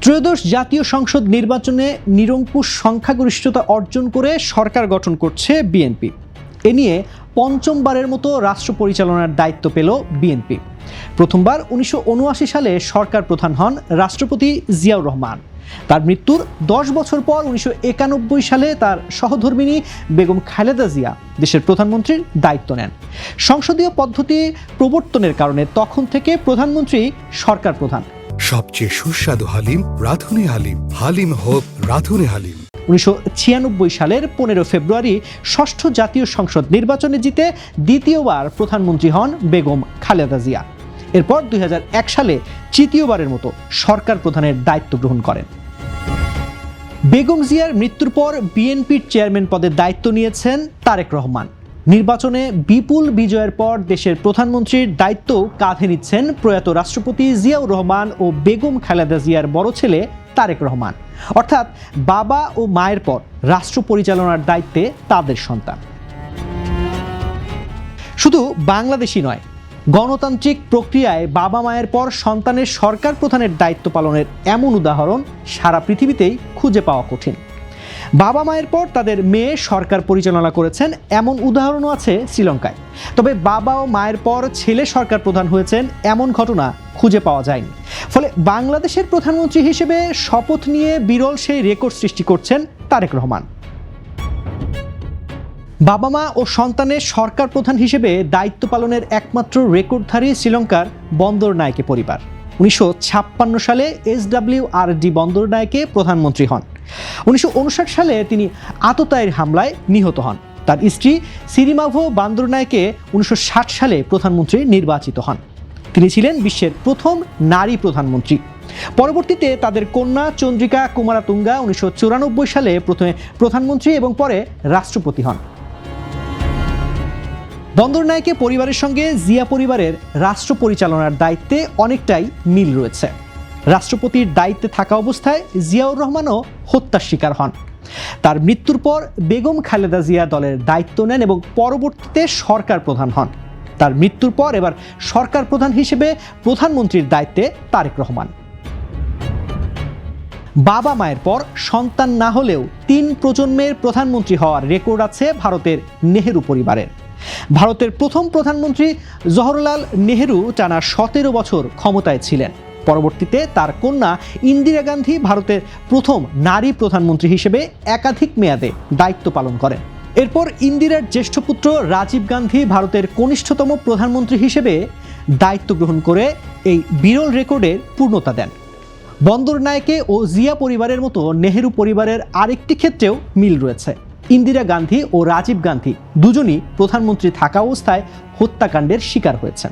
ত্রয়োদশ জাতীয় সংসদ নির্বাচনে নিরঙ্কুশ সংখ্যাগরিষ্ঠতা অর্জন করে সরকার গঠন করছে বিএনপি। এ নিয়ে পঞ্চমবারের মতো রাষ্ট্র পরিচালনার দায়িত্ব পেল বিএনপি। প্রথমবার 1979 সালে সরকার প্রধান হন রাষ্ট্রপতি জিয়াউর রহমান। তার মৃত্যুর 10 বছর পর 1991 সালে তার সহধর্মিণী বেগম খালেদা জিয়া দেশের প্রধানমন্ত্রীর দায়িত্ব নেন। সংসদীয় পদ্ধতি প্রবর্তনের কারণে তখন থেকে প্রধানমন্ত্রী সরকার প্রধান। সবচেয়ে সুস্বাদু হালিম রাঁধুনি হালিম, হালিম হোক রাঁধুনি হালিম। 1996 সালের 15 ফেব্রুয়ারি ষষ্ঠ জাতীয় সংসদ নির্বাচনে জিতে দ্বিতীয়বার প্রধানমন্ত্রী হন বেগম খালেদা জিয়া। এরপর 2001 সালে তৃতীয়বারের মতো সরকার প্রধানের দায়িত্ব গ্রহণ করেন। বেগম জিয়ার মৃত্যুর পর বিএনপির চেয়ারম্যান পদের দায়িত্ব নিয়েছেন তারেক রহমান। নির্বাচনে বিপুল বিজয়ের পর দেশের প্রধানমন্ত্রীর দায়িত্ব কাঁধে নিচ্ছেন প্রয়াত রাষ্ট্রপতি জিয়াউর রহমান ও বেগম খালেদা জিয়ার বড় ছেলে তারেক রহমান। অর্থাৎ বাবা ও মায়ের পর রাষ্ট্র পরিচালনার দায়িত্বে তাদের সন্তান। শুধু বাংলাদেশই নয়, গণতান্ত্রিক প্রক্রিয়ায় বাবা মায়ের পর সন্তানের সরকার প্রধানের দায়িত্ব পালনের এমন উদাহরণ সারা পৃথিবীতেই খুঁজে পাওয়া কঠিন। বাবা মায়ের পর তাদের মেয়ে সরকার পরিচালনা করেছেন এমন উদাহরণও আছে শ্রীলঙ্কায়। তবে বাবা ও মায়ের পর ছেলে সরকার প্রধান হয়েছেন এমন ঘটনা খুঁজে পাওয়া যায়নি। ফলে বাংলাদেশের প্রধানমন্ত্রী হিসেবে শপথ নিয়ে বিরল সেই রেকর্ড সৃষ্টি করছেন তারেক রহমান। বাবা মা ও সন্তানের সরকার প্রধান হিসেবে দায়িত্ব পালনের একমাত্র রেকর্ডধারী শ্রীলঙ্কার বন্দরনায়েকে পরিবার। 1956 সালে SWRD বন্দরনায়েকে প্রধানমন্ত্রী হন। 1959 সালে তিনি আততায়ীর হামলায় নিহত হন। তার স্ত্রী সিরিমাভো বন্দরনায়েকে 1960 সালে প্রধানমন্ত্রী নির্বাচিত হন। তিনি ছিলেন বিশ্বের প্রথম নারী প্রধানমন্ত্রী। পরবর্তীতে তাদের কন্যা চন্দ্রিকা কুমারাতুঙ্গা 1994 সালে প্রথমে প্রধানমন্ত্রী এবং পরে রাষ্ট্রপতি হন। বন্দরনায়েকে পরিবারের সঙ্গে জিয়া পরিবারের রাষ্ট্র পরিচালনার দায়িত্বে অনেকটাই মিল রয়েছে। রাষ্ট্রপতির দায়িত্বে থাকা অবস্থায় জিয়াউর রহমানও হত্যার শিকার হন। তার মৃত্যুর পর বেগম খালেদা জিয়া দলের দায়িত্ব নেন এবং পরবর্তীতে সরকার প্রধান হন। তার মৃত্যুর পর এবার সরকার প্রধান হিসেবে প্রধানমন্ত্রীর দায়িত্বে তারেক রহমান। বাবা মায়ের পর সন্তান না হলেও 3 প্রজন্মের প্রধানমন্ত্রী হওয়ার রেকর্ড আছে ভারতের নেহেরু পরিবারের। ভারতের প্রথম প্রধানমন্ত্রী জওহরলাল নেহেরু টানা 17 বছর ক্ষমতায় ছিলেন। পরবর্তীতে তার কন্যা ইন্দিরা গান্ধী ভারতের প্রথম নারী প্রধানমন্ত্রী হিসেবে একাধিক মেয়াদে দায়িত্ব পালন করেন। এরপর ইন্দিরার জ্যেষ্ঠ পুত্র রাজীব গান্ধী ভারতের কনিষ্ঠতম প্রধানমন্ত্রী হিসেবে দায়িত্ব গ্রহণ করে এই বিরল রেকর্ডের পূর্ণতা দেন। বন্দরনায়েকে ও জিয়া পরিবারের মতো নেহেরু পরিবারের আরেকটি ক্ষেত্রেও মিল রয়েছে। ইন্দিরা গান্ধী ও রাজীব গান্ধী দুজনই প্রধানমন্ত্রী থাকা অবস্থায় হত্যাকাণ্ডের শিকার হয়েছেন।